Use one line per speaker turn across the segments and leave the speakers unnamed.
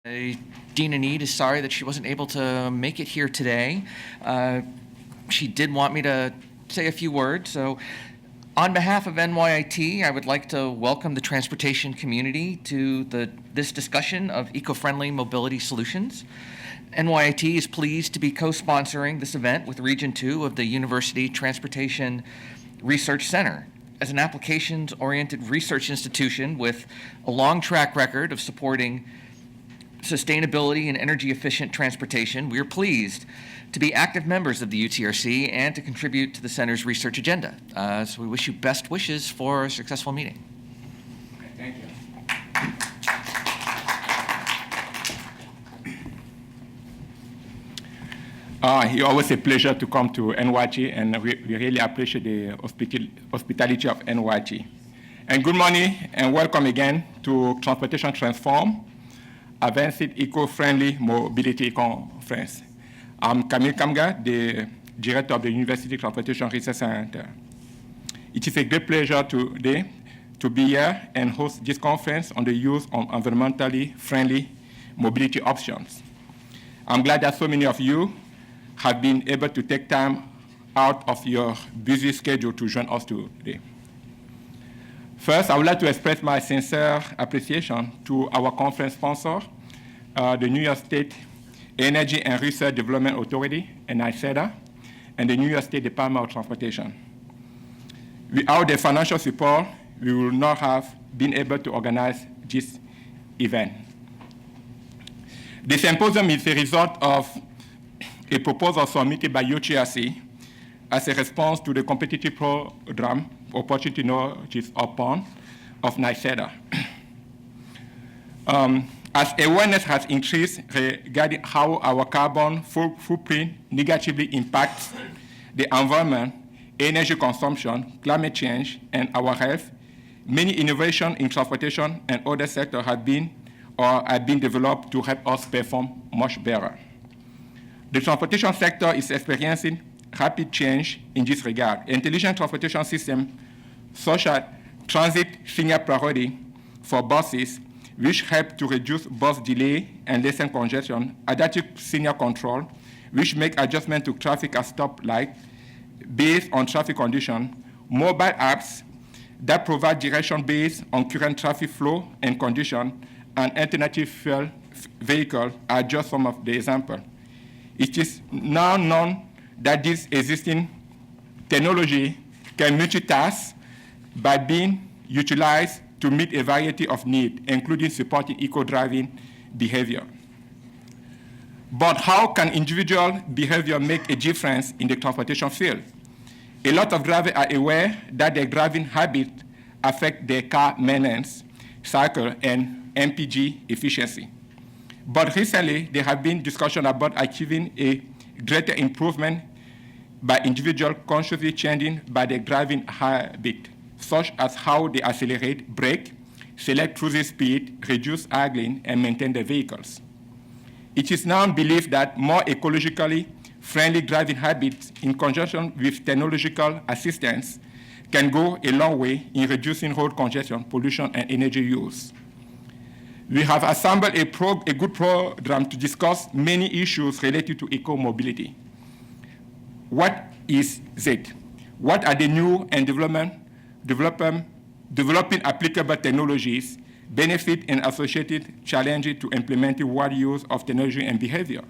Dean Anid is sorry that she wasn't able to make it here today. She did want me to say a few words. So on behalf of NYIT, I would like to welcome the transportation community to this discussion of eco-friendly mobility solutions. NYIT is pleased to be co-sponsoring this event with Region 2 of the University Transportation Research Center. As an applications-oriented research institution with a long track record of supporting sustainability and energy-efficient transportation, we are pleased to be active members of the UTRC and to contribute to the Center's research agenda. So we wish you best wishes for a successful meeting.
Thank you. It's always a pleasure to come to NYT, and we really appreciate the hospitality of NYT. And good morning, and welcome again to Transportation Transform, Advanced Eco-Friendly Mobility Conference. I'm Camille Kamga, the director of the University Transportation Research Center. It is a great pleasure today to be here and host this conference on the use of environmentally friendly mobility options. I'm glad that so many of you have been able to take time out of your busy schedule to join us today. First, I would like to express my sincere appreciation to our conference sponsor, the New York State Energy and Research Development Authority, NYSERDA, and the New York State Department of Transportation. Without the financial support, we would not have been able to organize this event. The symposium is a result of a proposal submitted by UTRC as a response to the competitive program Opportunity Notice Upon of NYSERDA. As awareness has increased regarding how our carbon footprint negatively impacts the environment, energy consumption, climate change, and our health, many innovations in transportation and other sectors have been developed to help us perform much better. The transportation sector is experiencing rapid change in this regard. Intelligent transportation systems, such as transit signal priority for buses, which help to reduce bus delay and lessen congestion, adaptive signal control, which make adjustment to traffic at stoplight based on traffic condition, mobile apps that provide direction based on current traffic flow and condition, and alternative fuel vehicles are just some of the examples. It is now known that this existing technology can multitask by being utilized to meet a variety of needs, including supporting eco-driving behavior. But how can individual behavior make a difference in the transportation field? A lot of drivers are aware that their driving habits affect their car maintenance cycle and MPG efficiency. But recently, there have been discussions about achieving a greater improvement by individuals consciously changing by their driving habit, such as how they accelerate, brake, select cruising speed, reduce idling, and maintain their vehicles. It is now believed that more ecologically friendly driving habits in conjunction with technological assistance can go a long way in reducing road congestion, pollution, and energy use. We have assembled a good program to discuss many issues related to eco-mobility. What is it? What are the new and developing applicable technologies, benefit and associated challenges to implementing wide use of technology and behavior?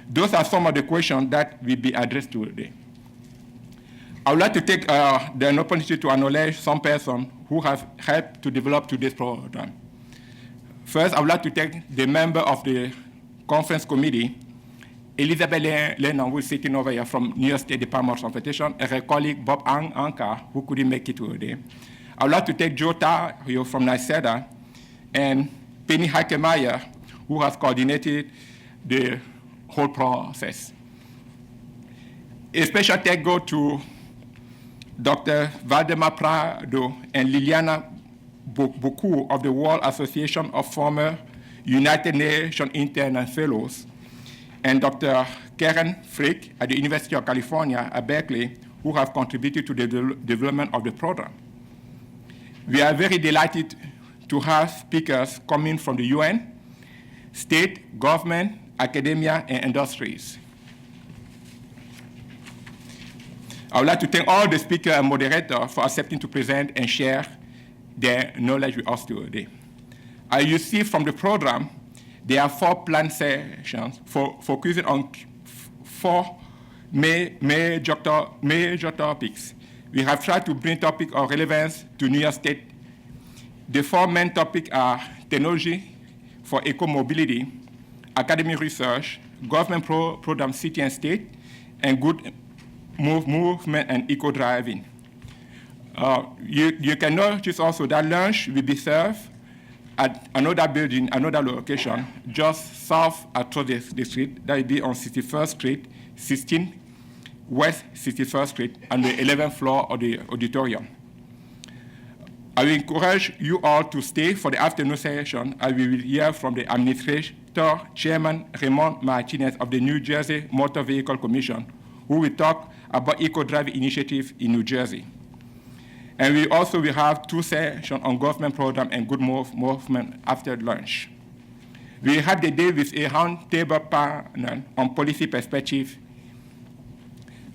Those are some of the questions that will be addressed today. I would like to take the opportunity to acknowledge some persons who have helped to develop today's program. First, I would like to thank the member of the conference committee, Elizabeth Lennon, who is sitting over here from New York State Department of Transportation, and her colleague Bob Anka, who couldn't make it today. I would like to thank Joe Tar from NYSERDA and Penny Hackemeyer, who has coordinated the whole process. A special thank goes to Dr. Valdemar Prado and Liliana Boku of the World Association of Former United Nations Interns Fellows, and Dr. Karen Frick at the University of California at Berkeley, who have contributed to the development of the program. We are very delighted to have speakers coming from the UN, state, government, academia, and industries. I would like to thank all the speakers and moderators for accepting to present and share their knowledge with us today. As you see from the program, there are 4 planned sessions focusing on 4 major topics. We have tried to bring topics of relevance to New York State. The 4 main topics are technology for eco-mobility, academic research, government program city and state, and good movement and eco-driving. You can notice also that lunch will be served at another building, another location, just south across the street. That will be on 61st Street, 16 West 61st Street, on the 11th floor of the auditorium. I will encourage you all to stay for the afternoon session, as we will hear from the Administrator, Chairman Raymond Martinez of the New Jersey Motor Vehicle Commission, who will talk about eco-driving initiative in New Jersey. And we also will have 2 sessions on government program and good movement after lunch. We had the day with a roundtable panel on policy perspective.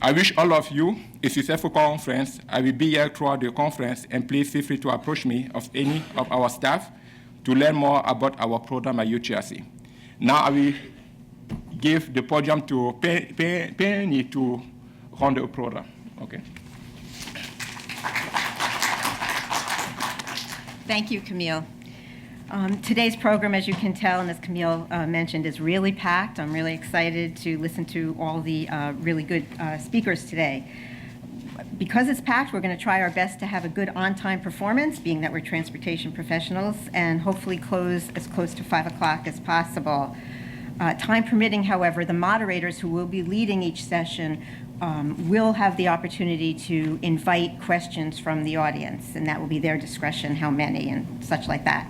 I wish all of you a successful conference. I will be here throughout the conference, and please feel free to approach me of any of our staff to learn more about our program at UTRC. Now I will give the podium to Penny to run the program. Okay.
Thank you, Camille. Today's program, as you can tell, and as Camille mentioned, is really packed. I'm really excited to listen to all the really good speakers today. Because it's packed, we're going to try our best to have a good on-time performance, being that we're transportation professionals, and hopefully close as close to 5 o'clock as possible. Time permitting, however, the moderators who will be leading each session will have the opportunity to invite questions from the audience, and that will be their discretion how many and such like that.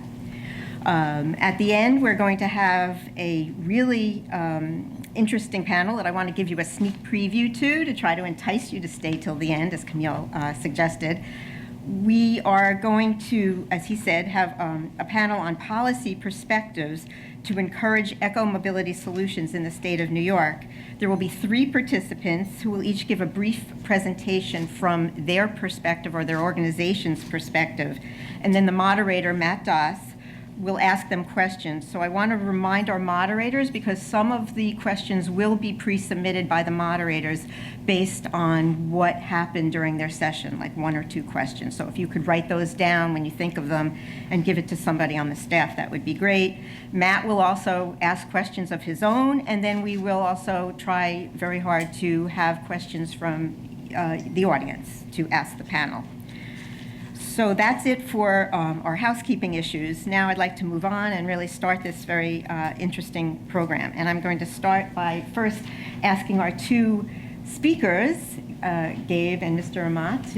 At the end, we're going to have a really interesting panel that I want to give you a sneak preview to try to entice you to stay till the end, as Camille suggested. We are going to, as he said, have a panel on policy perspectives to encourage eco-mobility solutions in the state of New York. There will be 3 participants who will each give a brief presentation from their perspective or their organization's perspective. And then the moderator, Matt Doss, will ask them questions. So I want to remind our moderators, because some of the questions will be pre-submitted by the moderators based on what happened during their session, like 1 or 2 questions. So if you could write those down when you think of them and give it to somebody on the staff, that would be great. Matt will also ask questions of his own, and then we will also try very hard to have questions from the audience to ask the panel. So that's it for our housekeeping issues. Now I'd like to move on and really start this very interesting program. And I'm going to start by first asking our 2 speakers, Gabe and Mr. Amat,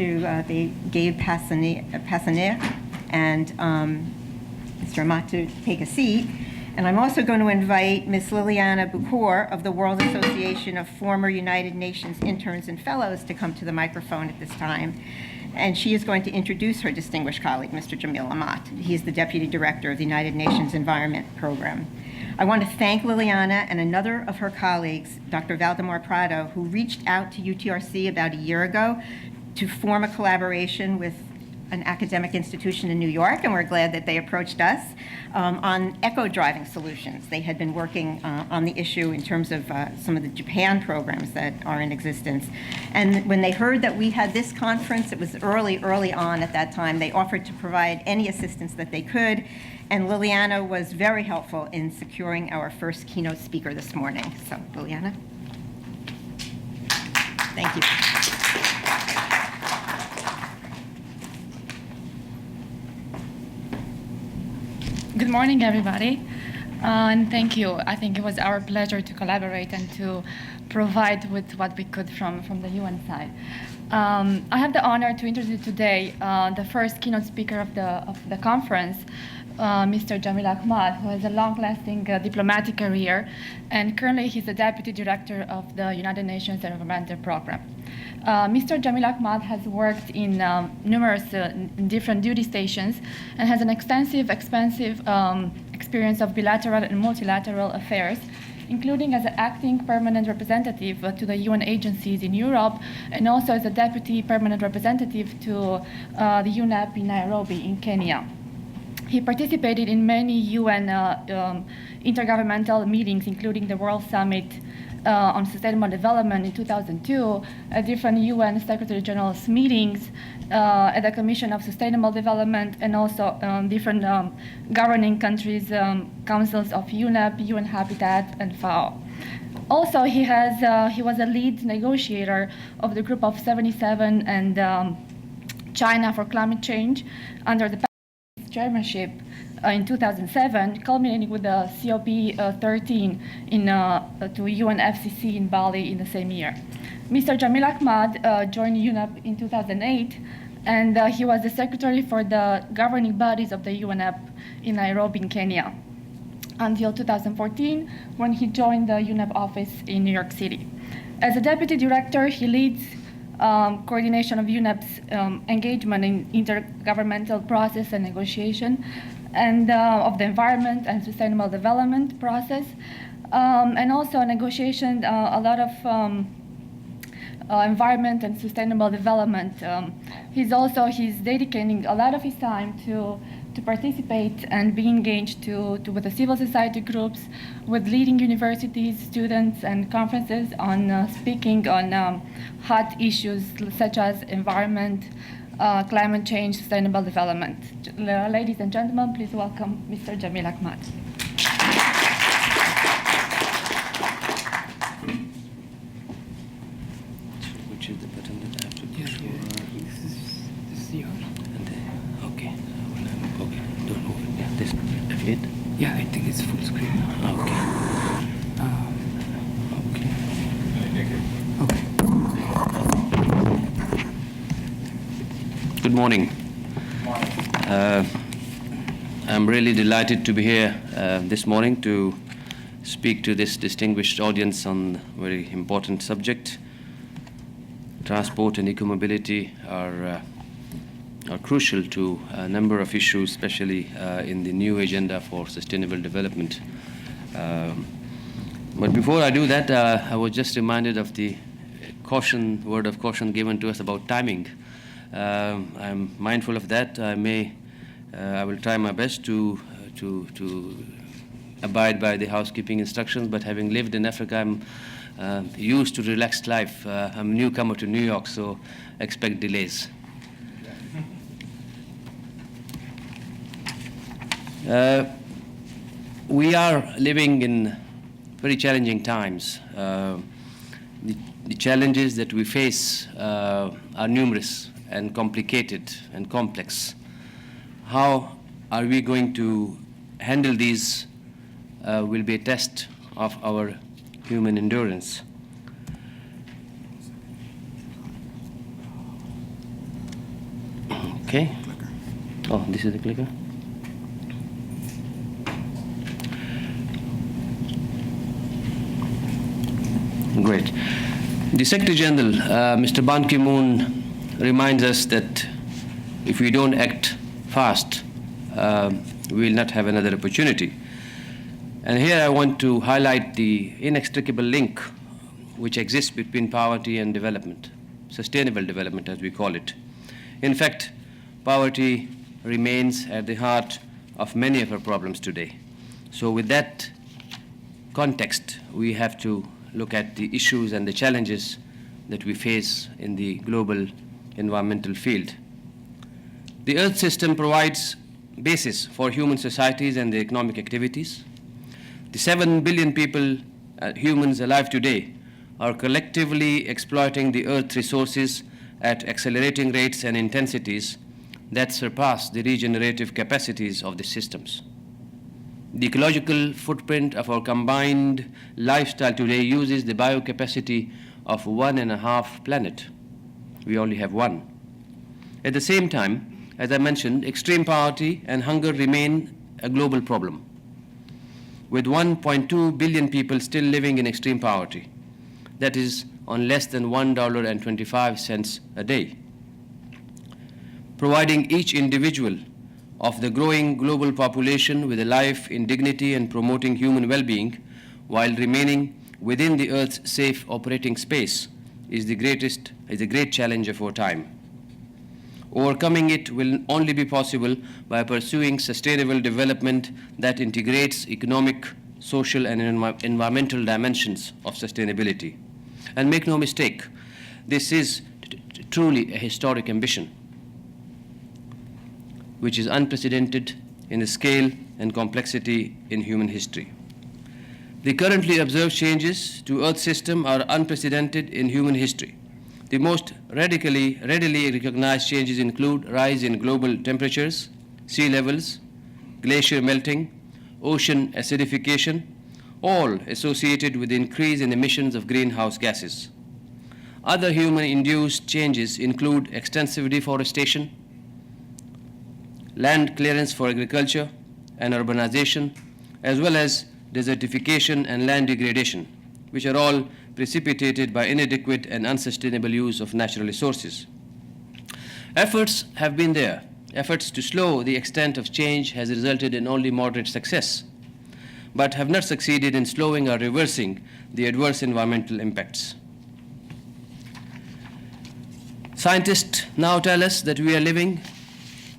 Gabe Passaner and Mr. Amat to take a seat. And I'm also going to invite Ms. Liliana Bucor of the World Association of Former United Nations Interns and Fellows to come to the microphone at this time. And she is going to introduce her distinguished colleague, Mr. Jamil Amat. He's the Deputy Director of the United Nations Environment Program. I want to thank Liliana and another of her colleagues, Dr. Valdemar Prado, who reached out to UTRC about a year ago to form a collaboration with an academic institution in New York, and we're glad that they approached us on eco-driving solutions. They had been working on the issue in terms of some of the Japan programs that are in existence. And when they heard that we had this conference, it was early on at that time, they offered to provide any assistance that they could, and Liliana was very helpful in securing our first keynote speaker this morning. So, Liliana. Thank you.
Good morning, everybody, and thank you. I think it was our pleasure to collaborate and to provide with what we could from the UN side. I have the honor to introduce today the first keynote speaker of the conference, Mr. Jamil Ahmad, who has a long-lasting diplomatic career, and currently he's the Deputy Director of the United Nations Environmental Program. Mr. Jamil Ahmad has worked in numerous different duty stations and has an expansive experience of bilateral and multilateral affairs, including as an acting permanent representative to the UN agencies in Europe, and also as a deputy permanent representative to the UNEP in Nairobi in Kenya. He participated in many UN intergovernmental meetings, including the World Summit on Sustainable Development in 2002, at different UN Secretary General's meetings, at the Commission of Sustainable Development, and also different governing countries, councils of UNEP, UN Habitat, and FAO. Also, he was a lead negotiator of the Group of 77 and China for Climate Change under the chairmanship in 2007, culminating with the COP13 to UNFCCC in Bali in the same year. Mr. Jamil Ahmad joined UNEP in 2008, and he was the secretary for the governing bodies of the UNEP in Nairobi in Kenya until 2014, when he joined the UNEP office in New York City. As a deputy director, he leads coordination of UNEP's engagement in intergovernmental process and negotiation, and of the environment and sustainable development process, and also negotiation a lot of environment and sustainable development. He's dedicating a lot of his time to participate and be engaged with the civil society groups, with leading universities, students, and conferences on speaking on hot issues such as environment, climate change, sustainable development. Ladies and gentlemen, please welcome Mr. Jamil Ahmad.
Which is the button that I have to push?
This is yours.
And okay. Okay. Don't move it. Yeah, this affiliate.
Yeah, I think it's full screen.
Okay.
Okay.
Good morning. I'm really delighted to be here this morning to speak to this distinguished audience on a very important subject. Transport and eco-mobility are crucial to a number of issues, especially in the new agenda for sustainable development. But before I do that, I was just reminded of the word of caution given to us about timing. I'm mindful of that. I will try my best to abide by the housekeeping instructions, but having lived in Africa, I'm used to relaxed life. I'm a newcomer to New York, so expect delays. We are living in very challenging times. The challenges that we face are numerous and complicated and complex. How are we going to handle these will be a test of our human endurance. Okay. Oh, this is the clicker. Great. The Secretary General, Mr. Ban Ki-moon, reminds us that if we don't act fast, we will not have another opportunity. And here I want to highlight the inextricable link which exists between poverty and development, sustainable development as we call it. In fact, poverty remains at the heart of many of our problems today. So with that context, we have to look at the issues and the challenges that we face in the global environmental field. The Earth system provides basis for human societies and their economic activities. The 7 billion people, humans alive today, are collectively exploiting the Earth resources at accelerating rates and intensities that surpass the regenerative capacities of the systems. The ecological footprint of our combined lifestyle today uses the biocapacity of 1.5 planet. We only have one. At the same time, as I mentioned, extreme poverty and hunger remain a global problem, with 1.2 billion people still living in extreme poverty. That is on less than $1.25 a day. Providing each individual of the growing global population with a life in dignity and promoting human well-being while remaining within the Earth's safe operating space is a great challenge of our time. Overcoming it will only be possible by pursuing sustainable development that integrates economic, social, and environmental dimensions of sustainability. And make no mistake, this is truly a historic ambition, which is unprecedented in the scale and complexity in human history. The currently observed changes to Earth's system are unprecedented in human history. The most readily recognized changes include rise in global temperatures, sea levels, glacier melting, ocean acidification, all associated with the increase in emissions of greenhouse gases. Other human-induced changes include extensive deforestation, land clearance for agriculture and urbanization, as well as desertification and land degradation, which are all precipitated by inadequate and unsustainable use of natural resources. Efforts have been there. Efforts to slow the extent of change has resulted in only moderate success, but have not succeeded in slowing or reversing the adverse environmental impacts. Scientists now tell us that we are living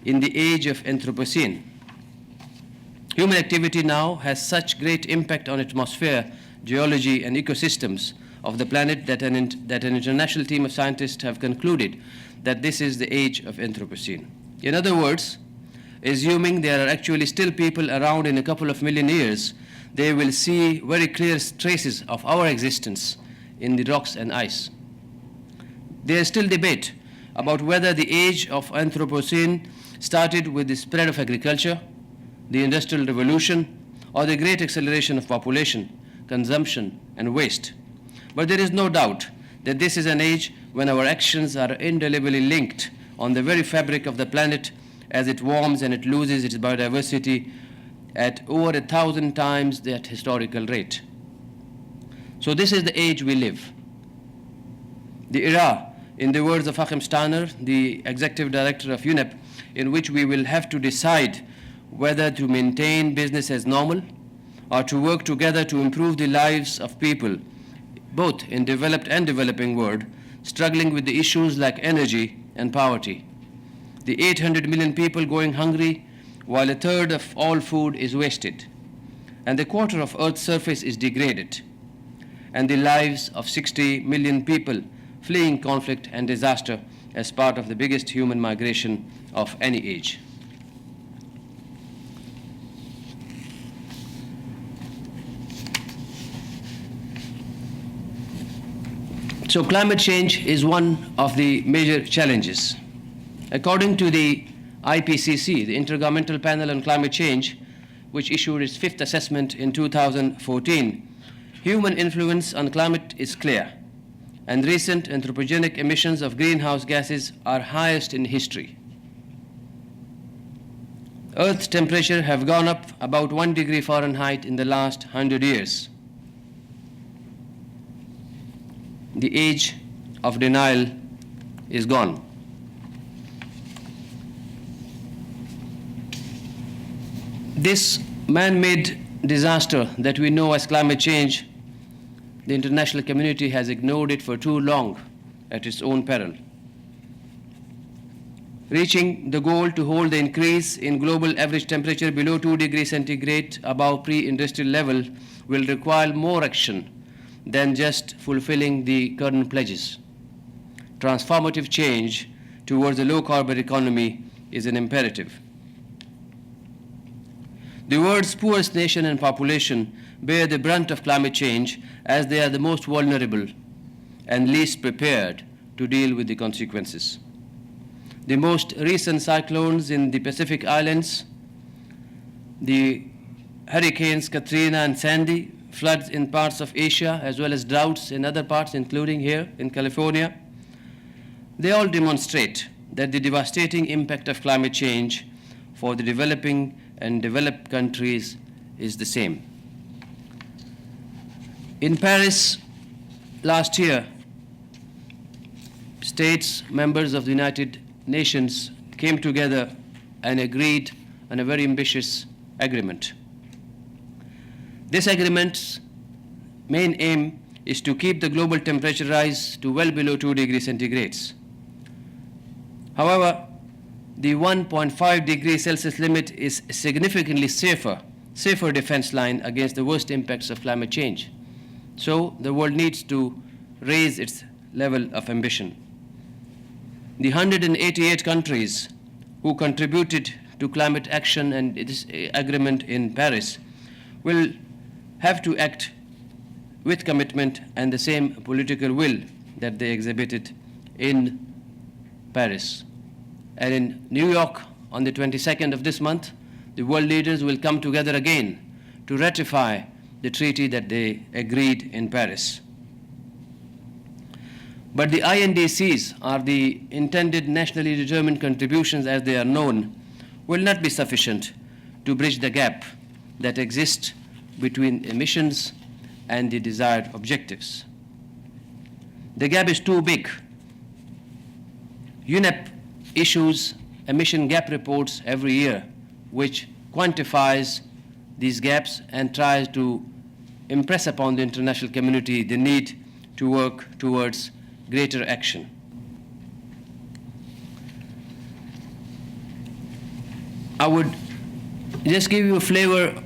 in the age of Anthropocene. Human activity now has such great impact on atmosphere, geology, and ecosystems of the planet that an international team of scientists have concluded that this is the age of Anthropocene. In other words, assuming there are actually still people around in a couple of million years, they will see very clear traces of our existence in the rocks and ice. There is still debate about whether the age of Anthropocene started with the spread of agriculture, the Industrial Revolution, or the great acceleration of population, consumption, and waste. But there is no doubt that this is an age when our actions are indelibly linked on the very fabric of the planet as it warms and it loses its biodiversity at over 1,000 times that historical rate. So this is the age we live. The era, in the words of Achim Steiner, the executive director of UNEP, in which we will have to decide whether to maintain business as normal or to work together to improve the lives of people, both in developed and developing world, struggling with the issues like energy and poverty. The 800 million people going hungry, while a third of all food is wasted, and a quarter of Earth's surface is degraded, and the lives of 60 million people fleeing conflict and disaster as part of the biggest human migration of any age. So climate change is one of the major challenges. According to the IPCC, the Intergovernmental Panel on Climate Change, which issued its fifth assessment in 2014, human influence on climate is clear, and recent anthropogenic emissions of greenhouse gases are highest in history. Earth's temperature have gone up about 1 degree Fahrenheit in the last 100 years. The age of denial is gone. This man-made disaster that we know as climate change, the international community has ignored it for too long at its own peril. Reaching the goal to hold the increase in global average temperature below 2 degrees centigrade above pre-industrial level will require more action than just fulfilling the current pledges. Transformative change towards a low-carbon economy is an imperative. The world's poorest nation and population bear the brunt of climate change as they are the most vulnerable and least prepared to deal with the consequences. The most recent cyclones in the Pacific Islands, the hurricanes Katrina and Sandy, floods in parts of Asia, as well as droughts in other parts, including here in California, they all demonstrate that the devastating impact of climate change for the developing and developed countries is the same. In Paris last year, states members of the United Nations came together and agreed on a very ambitious agreement. This agreement's main aim is to keep the global temperature rise to well below 2 degrees centigrade. However, the 1.5 degrees Celsius limit is a significantly safer defense line against the worst impacts of climate change. So the world needs to raise its level of ambition. The 188 countries who contributed to climate action and this agreement in Paris will have to act with commitment and the same political will that they exhibited in Paris. And in New York, on the 22nd of this month, the world leaders will come together again to ratify the treaty that they agreed in Paris. But the INDCs, are the intended nationally determined contributions as they are known, will not be sufficient to bridge the gap that exists between emissions and the desired objectives. The gap is too big. UNEP issues emission gap reports every year, which quantifies these gaps and tries to impress upon the international community the need to work towards greater action. I would just give you a flavor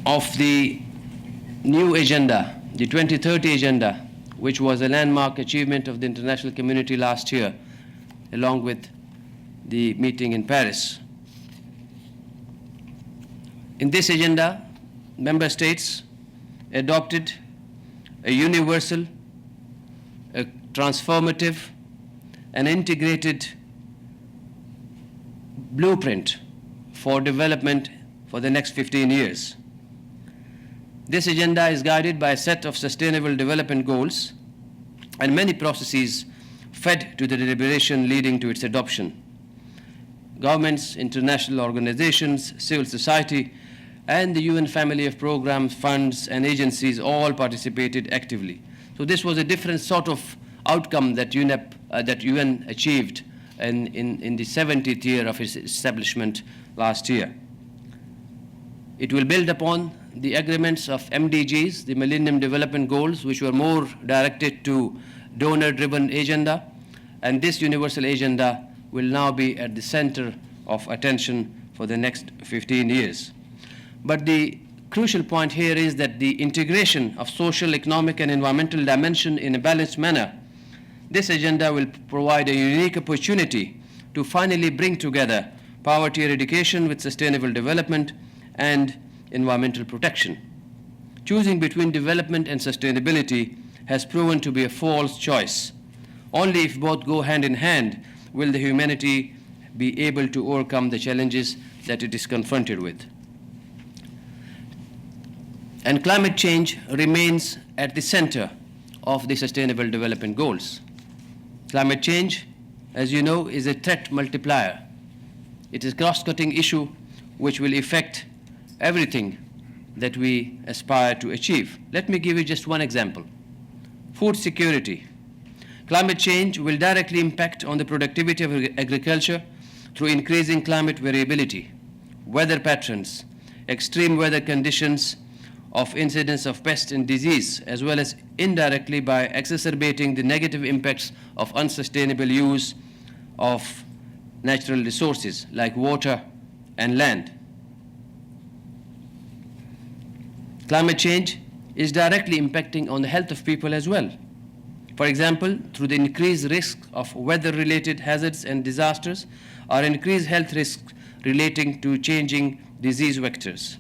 of the new agenda, the 2030 agenda, which was a landmark achievement of the international community last year, along with the meeting in Paris. In this agenda, member states adopted a universal, a transformative, and integrated blueprint for development for the next 15 years. This agenda is guided by a set of sustainable development goals and many processes fed to the deliberation leading to its adoption. Governments, international organizations, civil society, and the UN family of programs, funds, and agencies all participated actively. So this was a different sort of outcome that UN achieved in the 70th year of its establishment last year. It will build upon the agreements of MDGs, the Millennium Development Goals, which were more directed to donor-driven agenda, and this universal agenda will now be at the center of attention for the next 15 years. But the crucial point here is that the integration of social, economic, and environmental dimension in a balanced manner, this agenda will provide a unique opportunity to finally bring together poverty eradication with sustainable development and environmental protection. Choosing between development and sustainability has proven to be a false choice. Only if both go hand in hand will the humanity be able to overcome the challenges that it is confronted with. And climate change remains at the center of the Sustainable Development Goals. Climate change, as you know, is a threat multiplier. It is a cross-cutting issue which will affect everything that we aspire to achieve. Let me give you just one example. Food security. Climate change will directly impact on the productivity of agriculture through increasing climate variability, weather patterns, extreme weather conditions, of incidence of pest and disease, as well as indirectly by exacerbating the negative impacts of unsustainable use of natural resources like water and land. Climate change is directly impacting on the health of people as well. For example, through the increased risk of weather-related hazards and disasters, or increased health risks relating to changing disease vectors.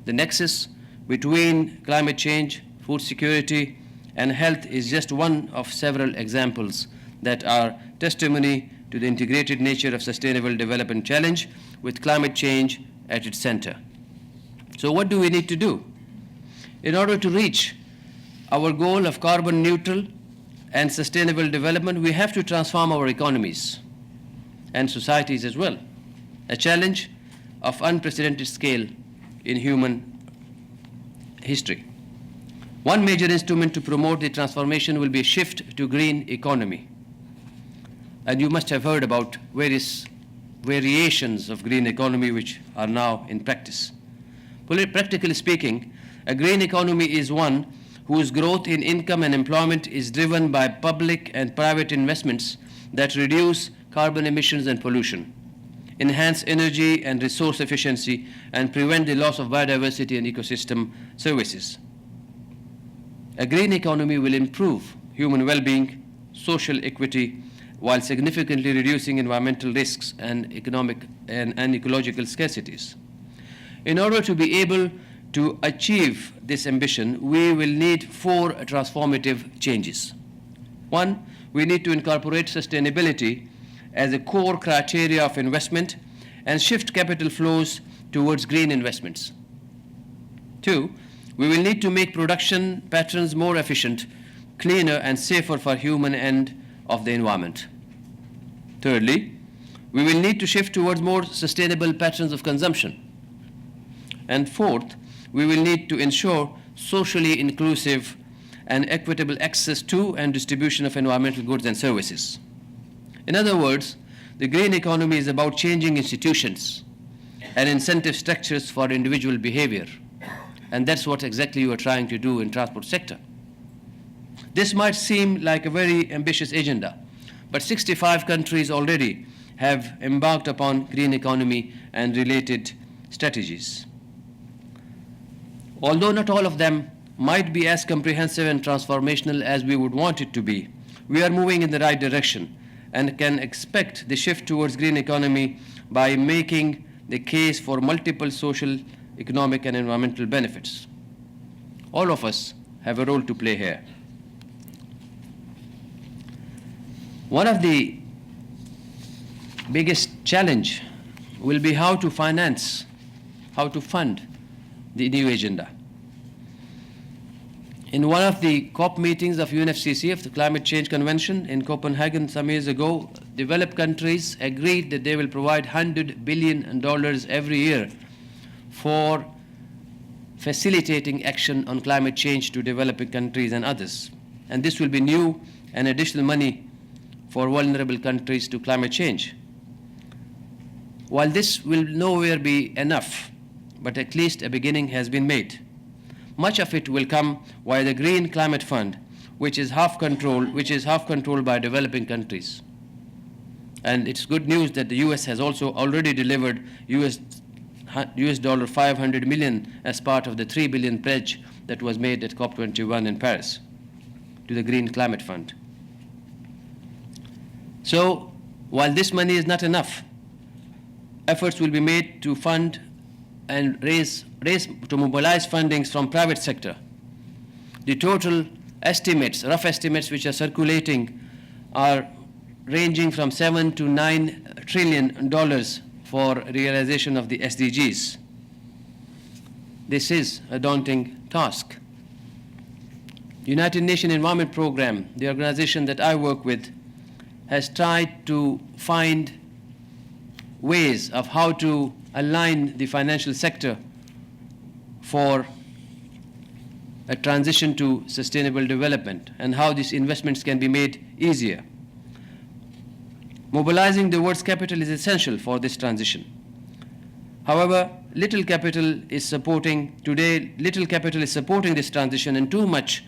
The nexus between climate change, food security, and health is just one of several examples that are testimony to the integrated nature of sustainable development challenge with climate change at its center. So what do we need to do? In order to reach our goal of carbon neutral and sustainable development, we have to transform our economies and societies as well, a challenge of unprecedented scale in human history. One major instrument to promote the transformation will be a shift to green economy. And you must have heard about various variations of green economy which are now in practice. Practically speaking, a green economy is one whose growth in income and employment is driven by public and private investments that reduce carbon emissions and pollution, enhance energy and resource efficiency, and prevent the loss of biodiversity and ecosystem services. A green economy will improve human well-being, social equity, while significantly reducing environmental risks and economic and ecological scarcities. In order to be able to achieve this ambition, we will need 4 transformative changes. 1, we need to incorporate sustainability as a core criteria of investment and shift capital flows towards green investments. 2, we will need to make production patterns more efficient, cleaner, and safer for human and of the environment. Thirdly, we will need to shift towards more sustainable patterns of consumption. And fourth, we will need to ensure socially inclusive and equitable access to and distribution of environmental goods and services. In other words, the green economy is about changing institutions and incentive structures for individual behavior. And that's what exactly you are trying to do in transport sector. This might seem like a very ambitious agenda, but 65 countries already have embarked upon green economy and related strategies. Although not all of them might be as comprehensive and transformational as we would want it to be, we are moving in the right direction and can expect the shift towards green economy by making the case for multiple social, economic, and environmental benefits. All of us have a role to play here. One of the biggest challenge will be how to finance, how to fund the new agenda. In one of the COP meetings of UNFCCC, of the Climate Change Convention in Copenhagen some years ago, developed countries agreed that they will provide $100 billion every year for facilitating action on climate change to developing countries and others. And this will be new and additional money for vulnerable countries to climate change. While this will nowhere be enough, but at least a beginning has been made. Much of it will come via the Green Climate Fund, which is half controlled by developing countries. And it's good news that the US has also already delivered US $500 million as part of the $3 billion pledge that was made at COP21 in Paris to the Green Climate Fund. So, while this money is not enough, efforts will be made to fund and to mobilize fundings from private sector. The total estimates, rough estimates which are circulating, are ranging from $7 to $9 trillion for realization of the SDGs. This is a daunting task. United Nations Environment Programme, the organization that I work with, has tried to find ways of how to align the financial sector for a transition to sustainable development and how these investments can be made easier. Mobilizing the world's capital is essential for this transition. However, little capital is supporting this transition, and too much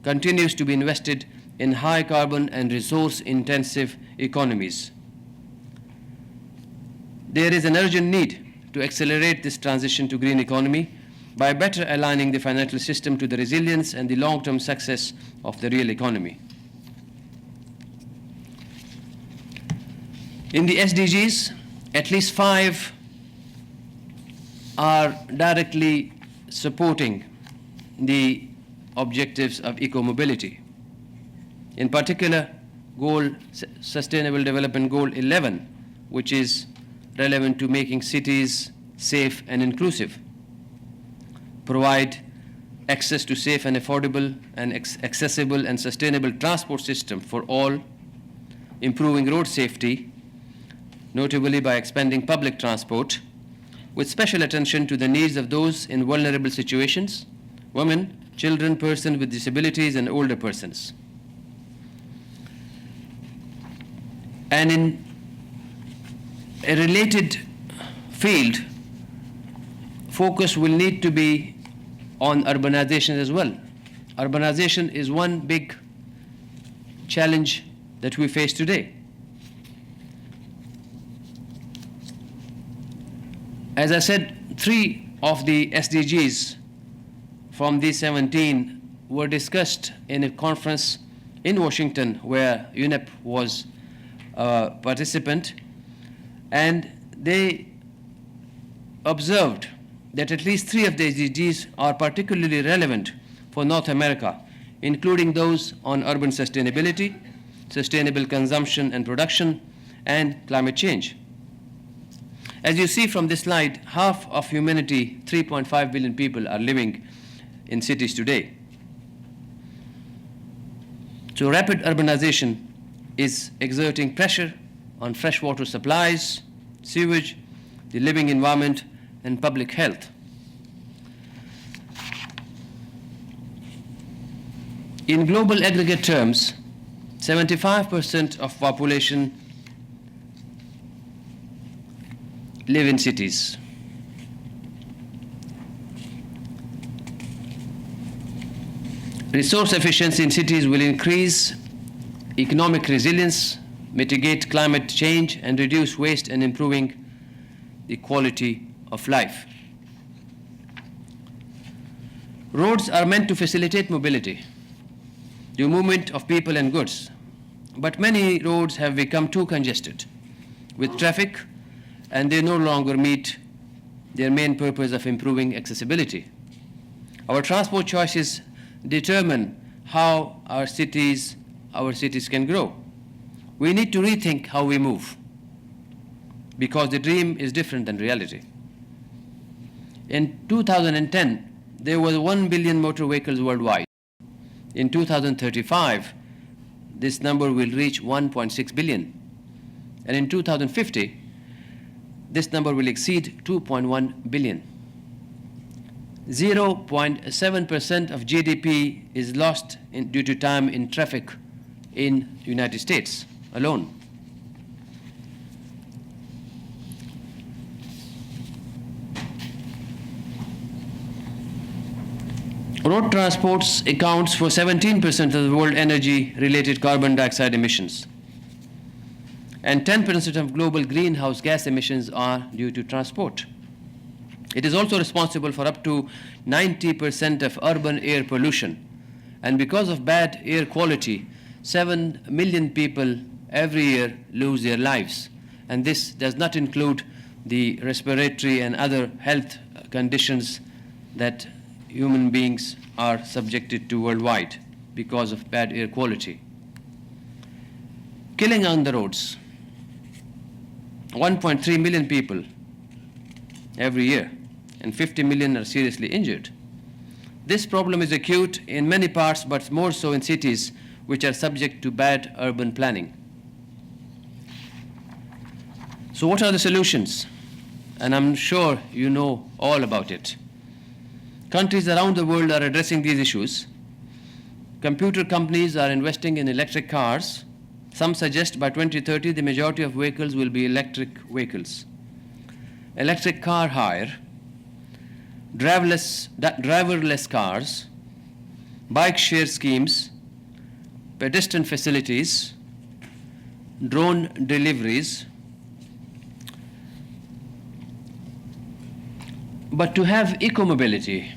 continues to be invested in high carbon and resource intensive economies. There is an urgent need to accelerate this transition to green economy by better aligning the financial system to the resilience and the long-term success of the real economy. In the SDGs, at least 5 are directly supporting the objectives of eco-mobility. In particular, Sustainable Development Goal 11, which is relevant to making cities safe and inclusive, provide access to safe and affordable and accessible and sustainable transport system for all, improving road safety, notably by expanding public transport, with special attention to the needs of those in vulnerable situations, women, children, persons with disabilities, and older persons. And in a related field, focus will need to be on urbanization as well. Urbanization is one big challenge that we face today. As I said, 3 of the SDGs from these 17 were discussed in a conference in Washington where UNEP was a participant, and they observed that at least 3 of the SDGs are particularly relevant for North America, including those on urban sustainability, sustainable consumption and production, and climate change. As you see from this slide, half of humanity, 3.5 billion people, are living in cities today. So rapid urbanization is exerting pressure on freshwater supplies, sewage, the living environment, and public health. In global aggregate terms, 75% of population live in cities. Resource efficiency in cities will increase economic resilience, mitigate climate change, and reduce waste, and improving the quality of life. Roads are meant to facilitate mobility, the movement of people and goods, but many roads have become too congested with traffic, and they no longer meet their main purpose of improving accessibility. Our transport choices determine how our cities can grow. We need to rethink how we move, because the dream is different than reality. In 2010, there were 1 billion motor vehicles worldwide. In 2035, this number will reach 1.6 billion. And in 2050, this number will exceed 2.1 billion. 0.7% of GDP is lost due to time in traffic in the United States alone. Road transports accounts for 17% of the world energy-related carbon dioxide emissions, and 10% of global greenhouse gas emissions are due to transport. It is also responsible for up to 90% of urban air pollution, and because of bad air quality, 7 million people every year lose their lives, and this does not include the respiratory and other health conditions that human beings are subjected to worldwide because of bad air quality. Killing on the roads, 1.3 million people every year, and 50 million are seriously injured. This problem is acute in many parts, but more so in cities which are subject to bad urban planning. So what are the solutions? And I'm sure you know all about it. Countries around the world are addressing these issues. Computer companies are investing in electric cars. Some suggest by 2030 the majority of vehicles will be electric vehicles. Electric car hire, driverless cars, bike share schemes, pedestrian facilities, drone deliveries. But to have eco-mobility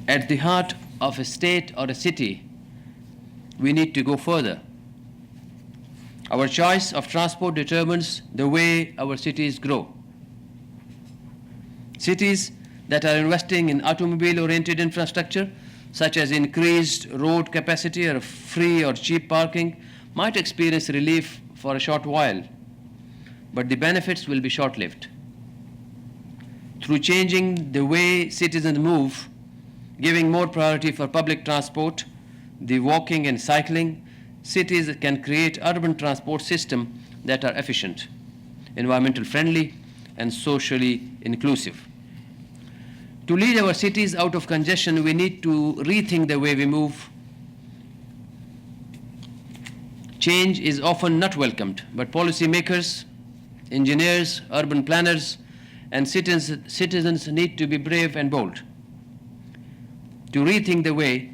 at the heart of a state or a city, we need to go further. Our choice of transport determines the way our cities grow. Cities that are investing in automobile-oriented infrastructure, such as increased road capacity or free or cheap parking, might experience relief for a short while, but the benefits will be short-lived. Through changing the way citizens move, giving more priority for public transport, the walking and cycling, cities can create urban transport systems that are efficient, environmental friendly, and socially inclusive. To lead our cities out of congestion, we need to rethink the way we move. Change is often not welcomed, but policymakers engineers, urban planners, and citizens need to be brave and bold to rethink the way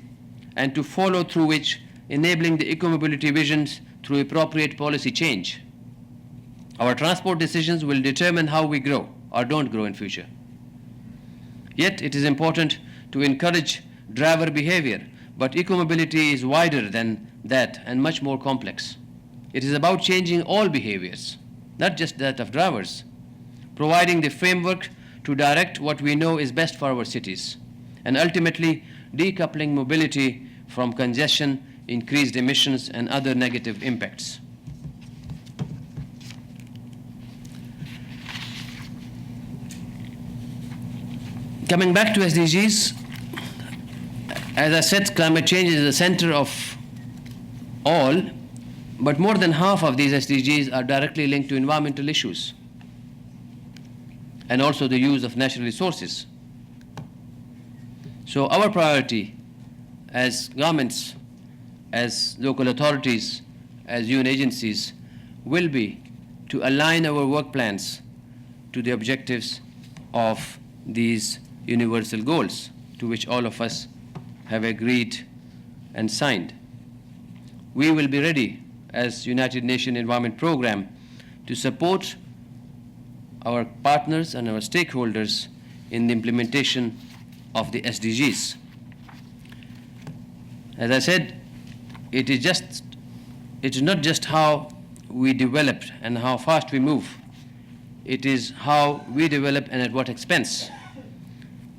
and to follow through which enabling the eco-mobility visions through appropriate policy change. Our transport decisions will determine how we grow or don't grow in future. Yet it is important to encourage driver behavior, but eco-mobility is wider than that and much more complex. It is about changing all behaviors, not just that of drivers, providing the framework to direct what we know is best for our cities, and ultimately decoupling mobility from congestion, increased emissions, and other negative impacts. Coming back to SDGs, as I said, climate change is the center of all, but more than half of these SDGs are directly linked to environmental issues and also the use of natural resources. So our priority as governments, as local authorities, as UN agencies, will be to align our work plans to the objectives of these universal goals to which all of us have agreed and signed. We will be ready as United Nations Environment Programme to support our partners and our stakeholders in the implementation of the SDGs. As I said, it is not just how we develop and how fast we move. It is how we develop and at what expense.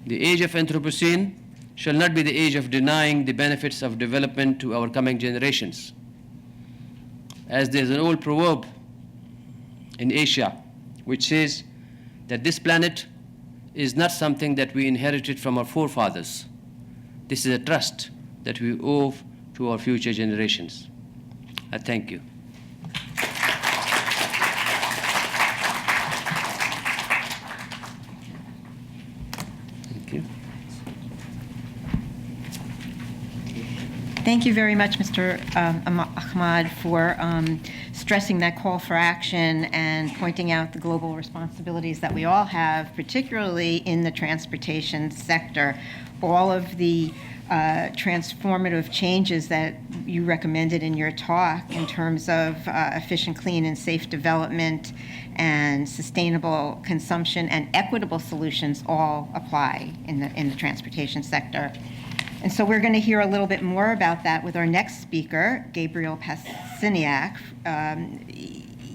The age of Anthropocene shall not be the age of denying the benefits of development to our coming generations. As there's an old proverb in Asia which says that this planet is not something that we inherited from our forefathers. This is a trust that we owe to our future generations. I thank you. Thank you.
Thank you very much, Mr. Ahmad, for stressing that call for action and pointing out the global responsibilities that we all have, particularly in the transportation sector. All of the transformative changes that you recommended in your talk in terms of efficient, clean, and safe development and sustainable consumption and equitable solutions all apply in the transportation sector. And so we're going to hear a little bit more about that with our next speaker, Gabriel Pasiniak.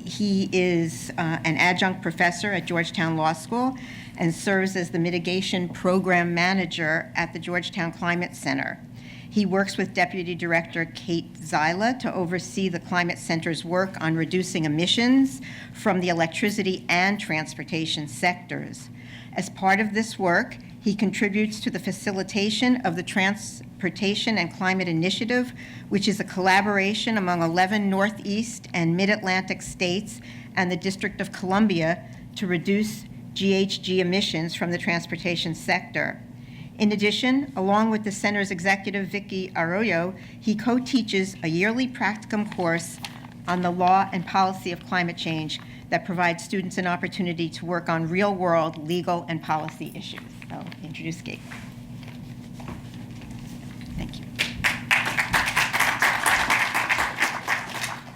He is an adjunct professor at Georgetown Law School and serves as the Mitigation Program Manager at the Georgetown Climate Center. He works with Deputy Director Kate Zyla to oversee the Climate Center's work on reducing emissions from the electricity and transportation sectors. As part of this work, he contributes to the facilitation of the Transportation and Climate Initiative, which is a collaboration among 11 Northeast and Mid-Atlantic states and the District of Columbia to reduce GHG emissions from the transportation sector. In addition, along with the center's executive, Vicky Arroyo, he co-teaches a yearly practicum course on the law and policy of climate change that provides students an opportunity to work on real-world legal and policy issues. So, introduce Gabe. Thank you.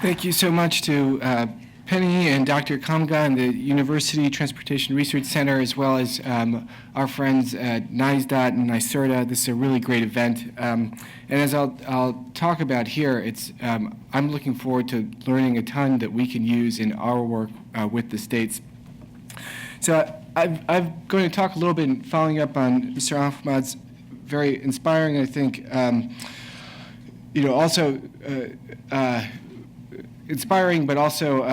Thank you so much to Penny and Dr. Kamga and the University Transportation Research Center, as well as our friends at NYSERDA and NYSERDA. This is a really great event. And as I'll talk about here, I'm looking forward to learning a ton that we can use in our work with the states. So I'm going to talk a little bit, following up on Mr. Ahmad's very inspiring, I think, also inspiring, but also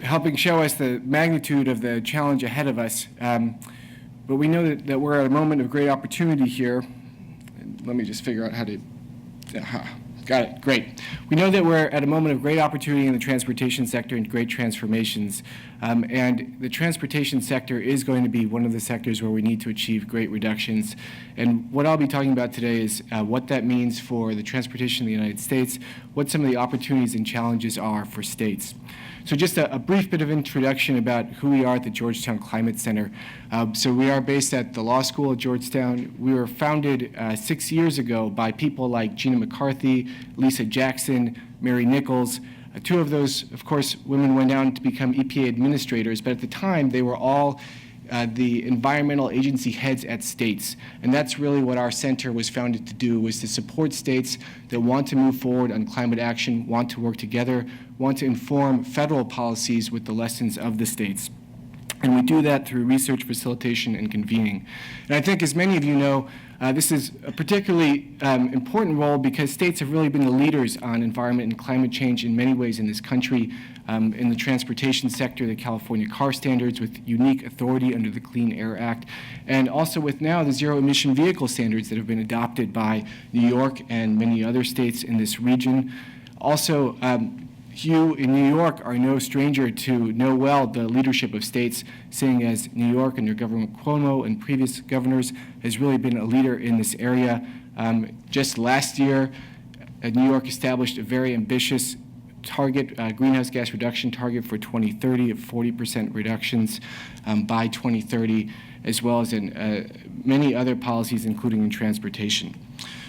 helping show us the magnitude of the challenge ahead of us. But we know that we're at a moment of great opportunity here. Let me just figure out how to, got it, great. We know that we're at a moment of great opportunity in the transportation sector and great transformations. And the transportation sector is going to be one of the sectors where we need to achieve great reductions. And what I'll be talking about today is what that means for the transportation in the United States, what some of the opportunities and challenges are for states. So just a brief bit of introduction about who we are at the Georgetown Climate Center. So we are based at the Law School at Georgetown. We were founded 6 years ago by people like Gina McCarthy, Lisa Jackson, Mary Nichols. Two of those, of course, women went on to become EPA administrators, but at the time they were all the environmental agency heads at states. And that's really what our center was founded to do, was to support states that want to move forward on climate action, want to work together, want to inform federal policies with the lessons of the states. And we do that through research, facilitation, and convening. And I think, as many of you know, this is a particularly important role because states have really been the leaders on environment and climate change in many ways in this country. In the transportation sector, the California car standards with unique authority under the Clean Air Act, and also with now the zero emission vehicle standards that have been adopted by New York and many other states in this region. Also, you in New York are no stranger to know well the leadership of states, seeing as New York under Governor Cuomo and previous governors has really been a leader in this area. Just last year, New York established a very ambitious target, greenhouse gas reduction target for 2030 of 40% reductions by 2030, as well as in many other policies, including in transportation.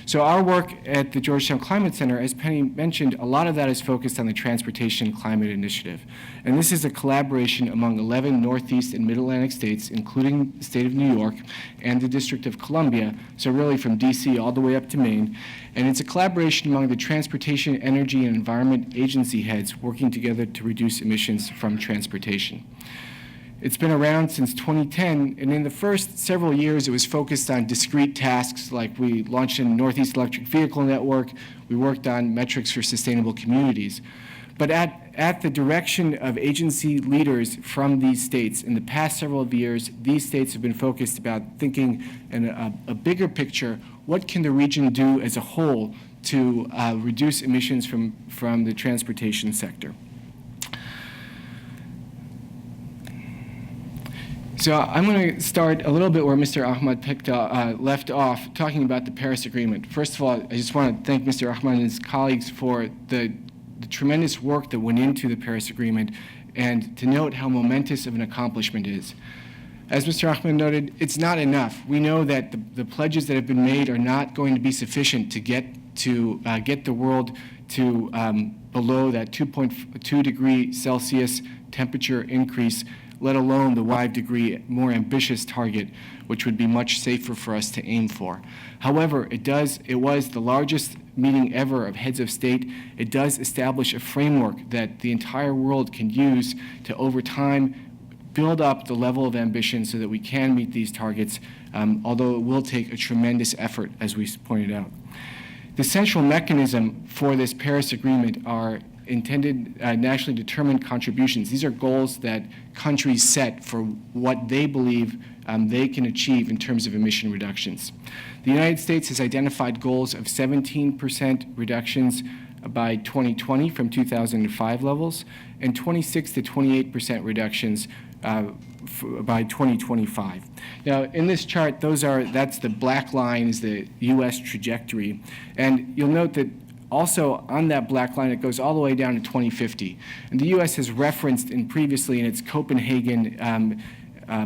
So our work at the Georgetown Climate Center, as Penny mentioned, a lot of that is focused on the Transportation Climate Initiative. And this is a collaboration among 11 Northeast and Mid-Atlantic states, including the state of New York and the District of Columbia, so really from DC all the way up to Maine. And it's a collaboration among the Transportation, Energy, and Environment agency heads working together to reduce emissions from transportation. It's been around since 2010, and in the first several years, it was focused on discrete tasks, like we launched a Northeast Electric Vehicle Network, we worked on metrics for sustainable communities. But at the direction of agency leaders from these states, in the past several years, these states have been focused about thinking in a bigger picture, what can the region do as a whole to reduce emissions from the transportation sector? So I'm going to start a little bit where Mr. Ahmad left off, talking about the Paris Agreement. First of all, I just want to thank Mr. Ahmad and his colleagues for the tremendous work that went into the Paris Agreement, and to note how momentous of an accomplishment it is. As Mr. Ahmad noted, it's not enough. We know that the pledges that have been made are not going to be sufficient to get the world to below that 2.2 degree Celsius temperature increase, let alone the 5 degree more ambitious target, which would be much safer for us to aim for. However, it was the largest meeting ever of heads of state. It does establish a framework that the entire world can use to, over time, build up the level of ambition so that we can meet these targets, although it will take a tremendous effort, as we pointed out. The central mechanism for this Paris Agreement are intended nationally determined contributions. These are goals that countries set for what they believe they can achieve in terms of emission reductions. The United States has identified goals of 17% reductions by 2020 from 2005 levels, and 26 to 28% reductions by 2025. Now, in this chart, that's the black line is the U.S. trajectory, and you'll note that also on that black line, it goes all the way down to 2050. And the U.S. has referenced previously in its Copenhagen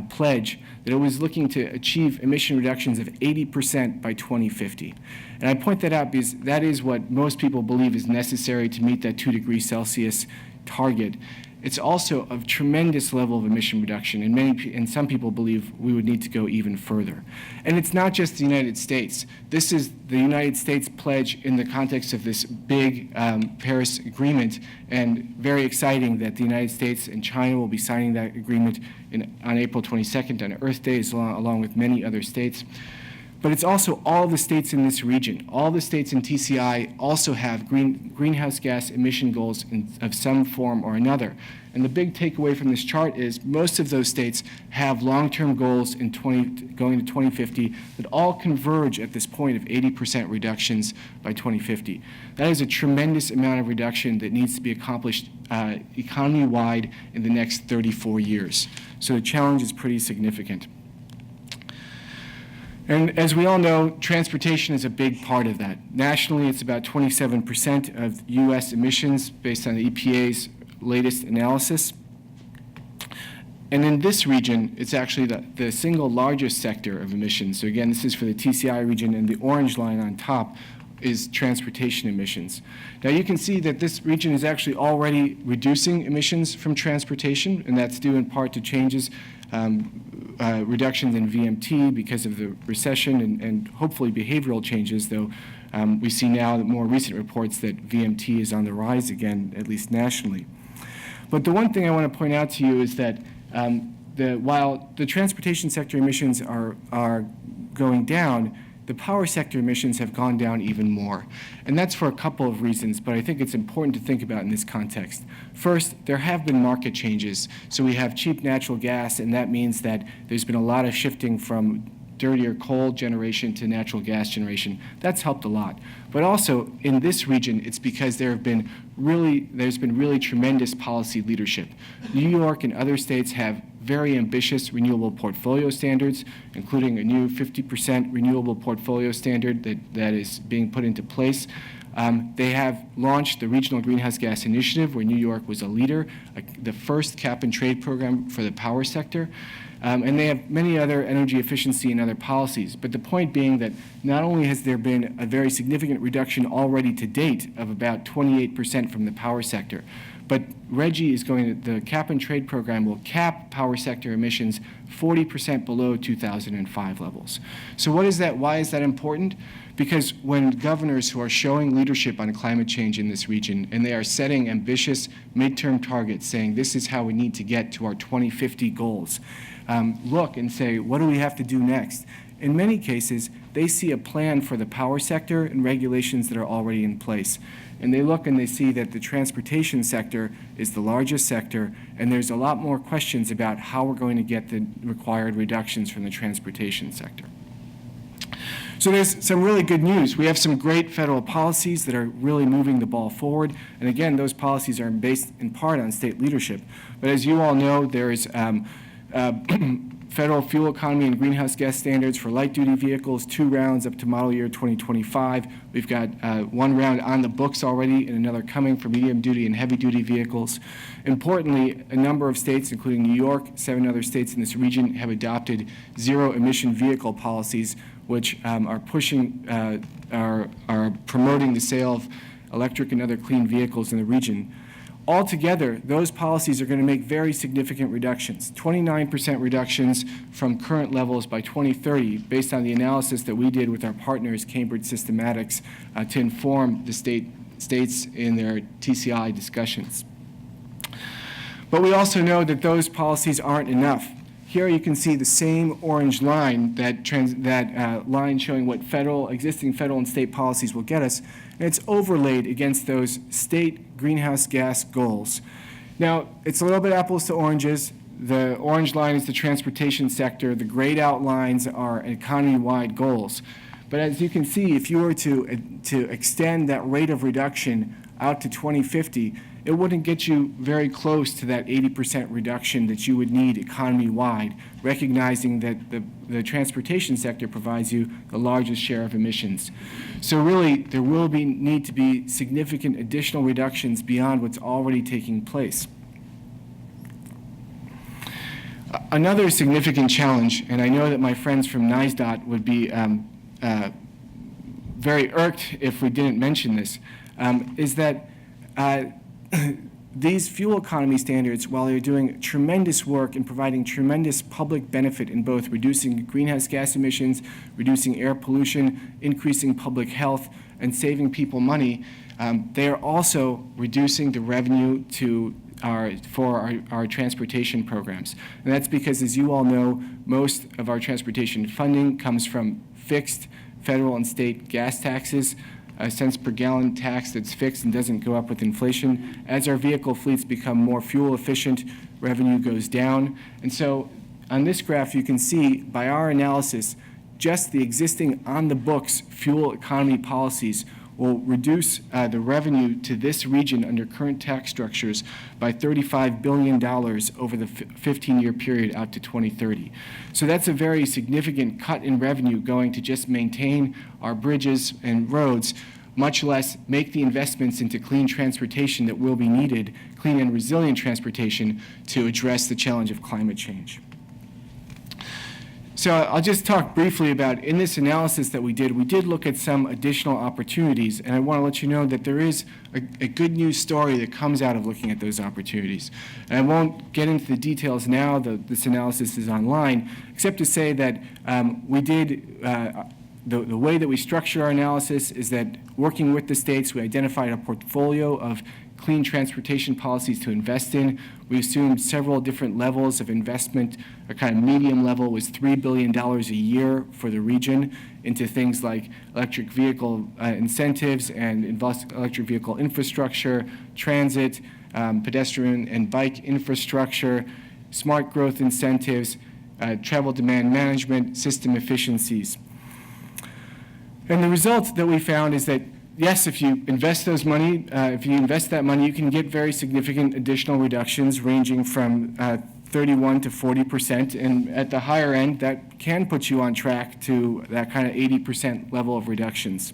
pledge that it was looking to achieve emission reductions of 80% by 2050. And I point that out because that is what most people believe is necessary to meet that 2 degrees Celsius target. It's also a tremendous level of emission reduction, and some people believe we would need to go even further. And it's not just the United States. This is the United States pledge in the context of this big Paris Agreement, and very exciting that the United States and China will be signing that agreement on April 22nd on Earth Day, along with many other states. But it's also all the states in this region. All the states in TCI also have greenhouse gas emission goals of some form or another. And the big takeaway from this chart is most of those states have long-term goals in going to 2050 that all converge at this point of 80% reductions by 2050. That is a tremendous amount of reduction that needs to be accomplished economy-wide in the next 34 years. So the challenge is pretty significant. And as we all know, transportation is a big part of that. Nationally, it's about 27% of U.S. emissions based on the EPA's latest analysis. And in this region, it's actually the single largest sector of emissions. So again, this is for the TCI region, and the orange line on top is transportation emissions. Now you can see that this region is actually already reducing emissions from transportation, and that's due in part to changes, reductions in VMT because of the recession and hopefully behavioral changes, though we see now that more recent reports that VMT is on the rise again, at least nationally. But the one thing I want to point out to you is that while the transportation sector emissions are going down, the power sector emissions have gone down even more. And that's for a couple of reasons, but I think it's important to think about in this context. First, there have been market changes. So we have cheap natural gas, and that means that there's been a lot of shifting from dirtier coal generation to natural gas generation. That's helped a lot. But also, in this region, it's because there's been really tremendous policy leadership. New York and other states have very ambitious renewable portfolio standards, including a new 50% renewable portfolio standard that is being put into place. They have launched the Regional Greenhouse Gas Initiative, where New York was a leader, the first cap and trade program for the power sector. And they have many other energy efficiency and other policies. But the point being that not only has there been a very significant reduction already to date of about 28% from the power sector, but the cap and trade program will cap power sector emissions 40% below 2005 levels. So what is that? Why is that important? Because when governors who are showing leadership on climate change in this region, and they are setting ambitious midterm targets saying this is how we need to get to our 2050 goals, look and say, what do we have to do next? In many cases, they see a plan for the power sector and regulations that are already in place. And they look and they see that the transportation sector is the largest sector, and there's a lot more questions about how we're going to get the required reductions from the transportation sector. So there's some really good news. We have some great federal policies that are really moving the ball forward. And again, those policies are based in part on state leadership. But as you all know, there is federal fuel economy and greenhouse gas standards for light-duty vehicles, 2 rounds up to model year 2025. We've got 1 round on the books already and another coming for medium-duty and heavy-duty vehicles. Importantly, a number of states, including New York, 7 other states in this region, have adopted zero-emission vehicle policies, which are promoting the sale of electric and other clean vehicles in the region. Altogether, those policies are going to make very significant reductions, 29% reductions from current levels by 2030, based on the analysis that we did with our partners, Cambridge Systematics, to inform the states in their TCI discussions. But we also know that those policies aren't enough. Here you can see the same orange line, that line showing what existing federal and state policies will get us, and it's overlaid against those state greenhouse gas goals. Now, it's a little bit apples to oranges. The orange line is the transportation sector. The grayed out lines are economy-wide goals. But as you can see, if you were to extend that rate of reduction out to 2050, it wouldn't get you very close to that 80% reduction that you would need economy-wide, recognizing that the transportation sector provides you the largest share of emissions. So really, there will need to be significant additional reductions beyond what's already taking place. Another significant challenge, and I know that my friends from NYSERDA would be very irked if we didn't mention this, is that these fuel economy standards, while they're doing tremendous work and providing tremendous public benefit in both reducing greenhouse gas emissions, reducing air pollution, increasing public health, and saving people money, they are also reducing the revenue for our transportation programs. And that's because, as you all know, most of our transportation funding comes from fixed federal and state gas taxes, a cents per gallon tax that's fixed and doesn't go up with inflation. As our vehicle fleets become more fuel efficient, revenue goes down. And so on this graph, you can see by our analysis, just the existing on the books fuel economy policies will reduce the revenue to this region under current tax structures by $35 billion over the 15-year period out to 2030. So that's a very significant cut in revenue going to just maintain our bridges and roads, much less make the investments into clean transportation that will be needed, clean and resilient transportation, to address the challenge of climate change. So I'll just talk briefly about, in this analysis that we did look at some additional opportunities, and I want to let you know that there is a good news story that comes out of looking at those opportunities. And I won't get into the details now, this analysis is online, except to say that we did, the way that we structure our analysis is that working with the states, we identified a portfolio of clean transportation policies to invest in. We assumed several different levels of investment. A kind of medium level was $3 billion a year for the region into things like electric vehicle incentives and electric vehicle infrastructure, transit, pedestrian and bike infrastructure, smart growth incentives, travel demand management, system efficiencies. And the result that we found is that yes, if you invest that money, you can get very significant additional reductions ranging from 31 to 40%. And at the higher end, that can put you on track to that kind of 80% level of reductions.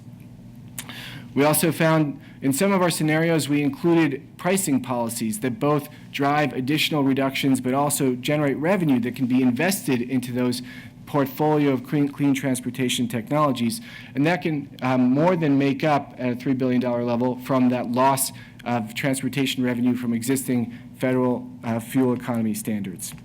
We also found in some of our scenarios, we included pricing policies that both drive additional reductions but also generate revenue that can be invested into those portfolio of clean transportation technologies, and that can more than make up at a $3 billion level from that loss of transportation revenue from existing federal fuel economy standards.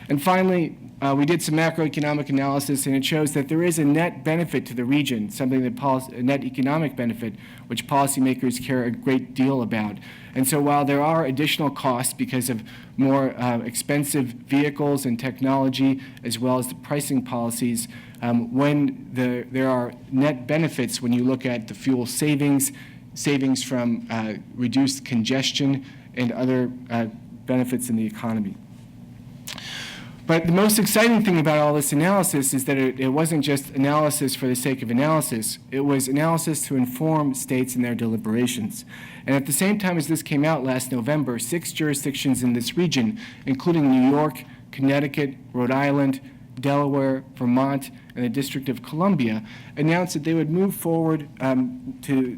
And finally, we did some macroeconomic analysis, and it shows that there is a net benefit to the region, something that a net economic benefit, which policymakers care a great deal about. And so while there are additional costs because of more expensive vehicles and technology, as well as the pricing policies, when there are net benefits when you look at the fuel savings from reduced congestion and other benefits in the economy. But the most exciting thing about all this analysis is that it wasn't just analysis for the sake of analysis. It was analysis to inform states in their deliberations. And at the same time as this came out last November, 6 jurisdictions in this region, including New York, Connecticut, Rhode Island, Delaware, Vermont, and the District of Columbia, announced that they would move forward to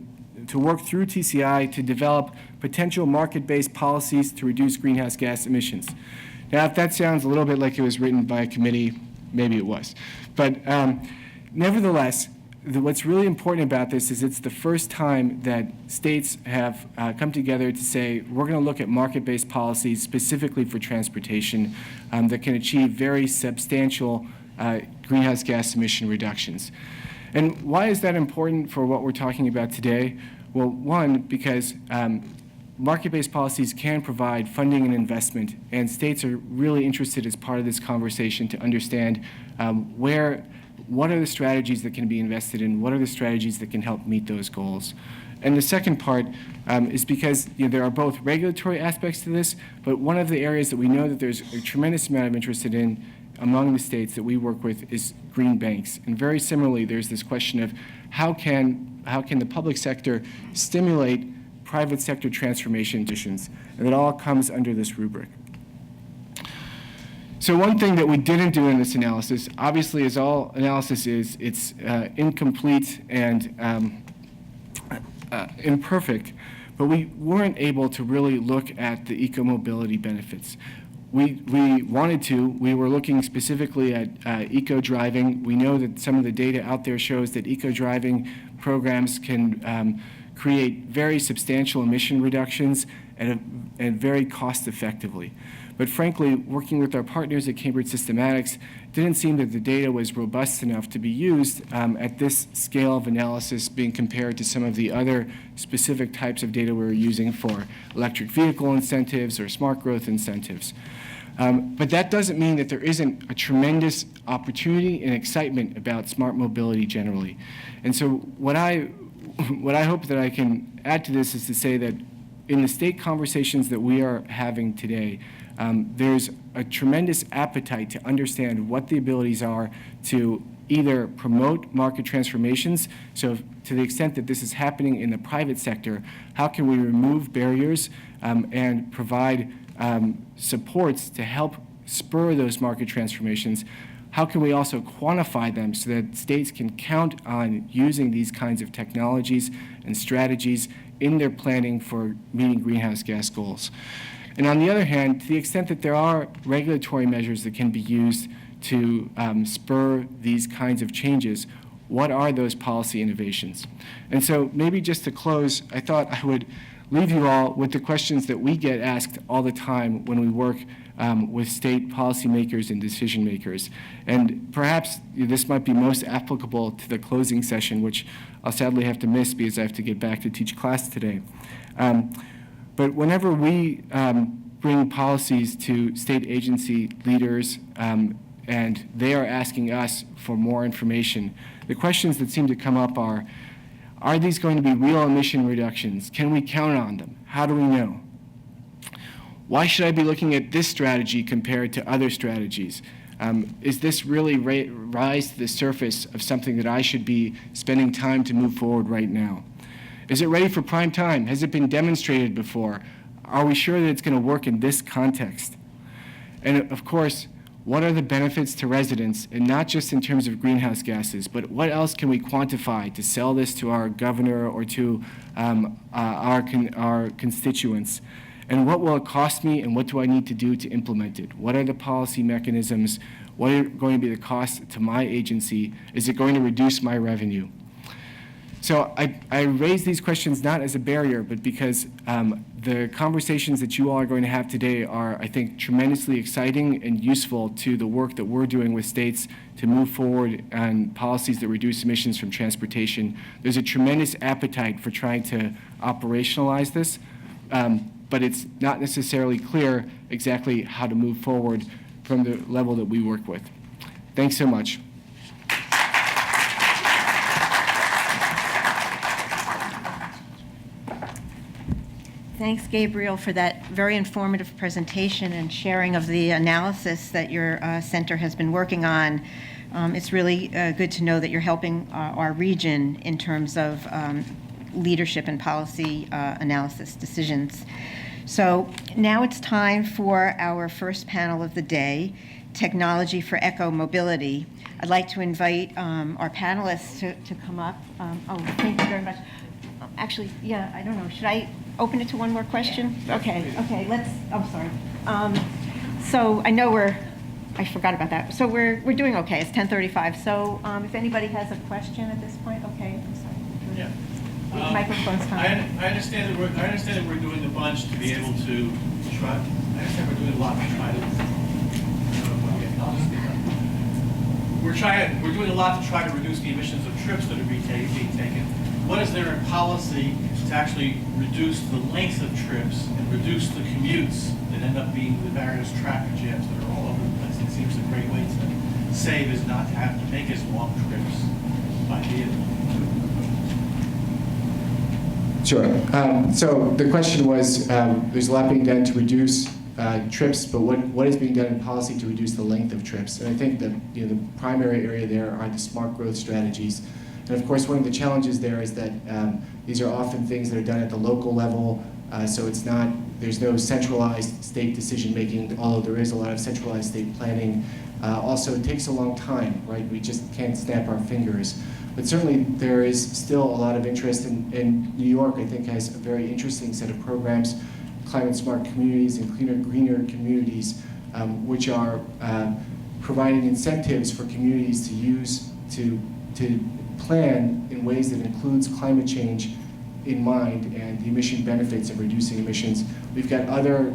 work through TCI to develop potential market-based policies to reduce greenhouse gas emissions. Now, if that sounds a little bit like it was written by a committee, maybe it was. But nevertheless, what's really important about this is it's the first time that states have come together to say, we're going to look at market-based policies specifically for transportation that can achieve very substantial greenhouse gas emission reductions. And why is that important for what we're talking about today? Well, one, because market-based policies can provide funding and investment, and states are really interested as part of this conversation to understand what are the strategies that can be invested in, what are the strategies that can help meet those goals. And the second part is because there are both regulatory aspects to this, but one of the areas that we know that there's a tremendous amount of interest in among the states that we work with is green banks. And very similarly, there's this question of how can the public sector stimulate private sector transformation conditions, and it all comes under this rubric. So one thing that we didn't do in this analysis, obviously as all analysis is, it's incomplete and imperfect, but we weren't able to really look at the eco-mobility benefits. We wanted to. We were looking specifically at eco-driving. We know that some of the data out there shows that eco-driving programs can create very substantial emission reductions and very cost effectively. But frankly, working with our partners at Cambridge Systematics, didn't seem that the data was robust enough to be used at this scale of analysis being compared to some of the other specific types of data we were using for electric vehicle incentives or smart growth incentives. But that doesn't mean that there isn't a tremendous opportunity and excitement about smart mobility generally. And so what I hope that I can add to this is to say that in the state conversations that we are having today, there's a tremendous appetite to understand what the abilities are to either promote market transformations, so to the extent that this is happening in the private sector, how can we remove barriers and provide supports to help spur those market transformations? How can we also quantify them so that states can count on using these kinds of technologies and strategies in their planning for meeting greenhouse gas goals? And on the other hand, to the extent that there are regulatory measures that can be used to spur these kinds of changes, what are those policy innovations? And so maybe just to close, I thought I would leave you all with the questions that we get asked all the time when we work with state policymakers and decision makers. And perhaps this might be most applicable to the closing session, which I'll sadly have to miss because I have to get back to teach class today. But whenever we bring policies to state agency leaders and they are asking us for more information, the questions that seem to come up are these going to be real emission reductions? Can we count on them? How do we know? Why should I be looking at this strategy compared to other strategies? Is this really rise to the surface of something that I should be spending time to move forward right now? Is it ready for prime time? Has it been demonstrated before? Are we sure that it's going to work in this context? And of course, what are the benefits to residents, and not just in terms of greenhouse gases, but what else can we quantify to sell this to our governor or to our constituents? And what will it cost me, and what do I need to do to implement it? What are the policy mechanisms? What are going to be the costs to my agency? Is it going to reduce my revenue? So I raise these questions not as a barrier, but because the conversations that you all are going to have today are, I think, tremendously exciting and useful to the work that we're doing with states to move forward on policies that reduce emissions from transportation. There's a tremendous appetite for trying to operationalize this, but it's not necessarily clear exactly how to move forward from the level that we work with. Thanks so much.
Thanks, Gabriel, for that very informative presentation and sharing of the analysis that your center has been working on. It's really good to know that you're helping our region in terms of leadership and policy analysis decisions. So now it's time for our first panel of the day, Technology for Eco-Mobility. I'd like to invite our panelists to come up. Thank you very much. Actually, yeah, I don't know. Should I open it to one more question? Okay, I'm sorry. So I know I forgot about that. So we're doing okay. It's 10:35. So if anybody has a question at this point, okay, I'm sorry.
Yeah.
Microphone's coming.
I understand that we're doing a bunch to be able to try. I understand we're doing a lot to try to. We're doing a lot to try to reduce the emissions of trips that are being taken. What is there in policy to actually reduce the length of trips and reduce the commutes that end up being the various traffic jams that are all over the place? It seems a great way to save is not to have to make as long trips by vehicle.
Sure. So the question was, there's a lot being done to reduce trips, but what is being done in policy to reduce the length of trips? And I think that the primary area there are the smart growth strategies. And of course, one of the challenges there is that these are often things that are done at the local level, so there's no centralized state decision making, although there is a lot of centralized state planning. Also, it takes a long time, right? We just can't snap our fingers. But certainly there is still a lot of interest in New York, I think, has a very interesting set of programs, climate smart communities and greener communities, which are providing incentives for communities to use to plan in ways that includes climate change in mind and the emission benefits of reducing emissions. We've got other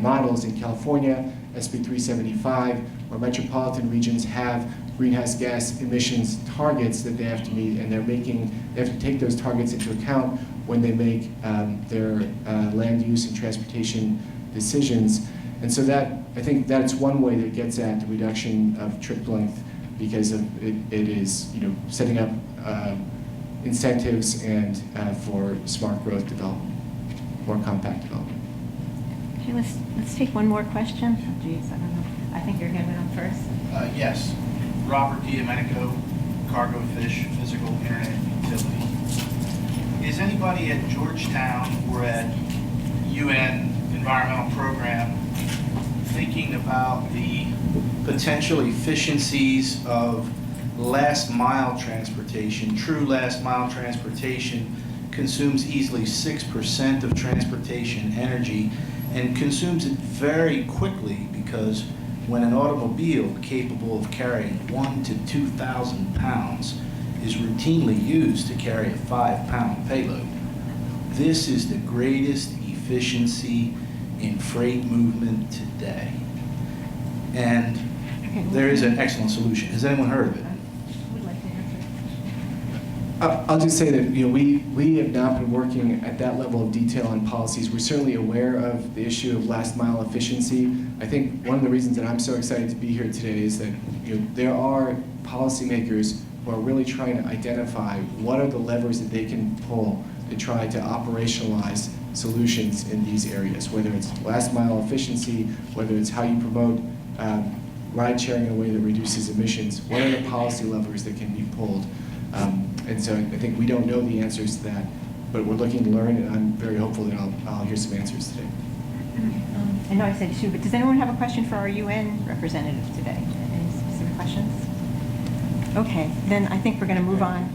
models in California, SB 375, where metropolitan regions have greenhouse gas emissions targets that they have to meet, and they have to take those targets into account when they make their land use and transportation decisions. And so I think that's one way that gets at the reduction of trip length, because it is setting up incentives and for smart growth development, more compact development.
Okay, let's take one more question. Oh, geez, I don't know. I think you're going to go on first.
Yes.
Robert Diamenico, Cargo Fish Physical Internet Utility. Is anybody at Georgetown or at UN Environmental Program thinking about the potential efficiencies of last mile transportation? True last mile transportation consumes easily 6% of transportation energy and consumes it very quickly, because when an automobile capable of carrying 1,000 to 2,000 pounds is routinely used to carry a 5-pound payload, this is the greatest efficiency in freight movement today. And there is an excellent solution. Has anyone heard of it?
I'll just say that we have not been working at that level of detail on policies. We're certainly aware of the issue of last mile efficiency. I think one of the reasons that I'm so excited to be here today is that there are policymakers who are really trying to identify what are the levers that they can pull to try to operationalize solutions in these areas, whether it's last mile efficiency, whether it's how you promote ride sharing in a way that reduces emissions. What are the policy levers that can be pulled? And so I think we don't know the answers to that, but we're looking to learn, and I'm very hopeful that I'll hear some answers today.
I know I said two, but does anyone have a question for our UN representative today? Any specific questions? Okay, then I think we're going to move on.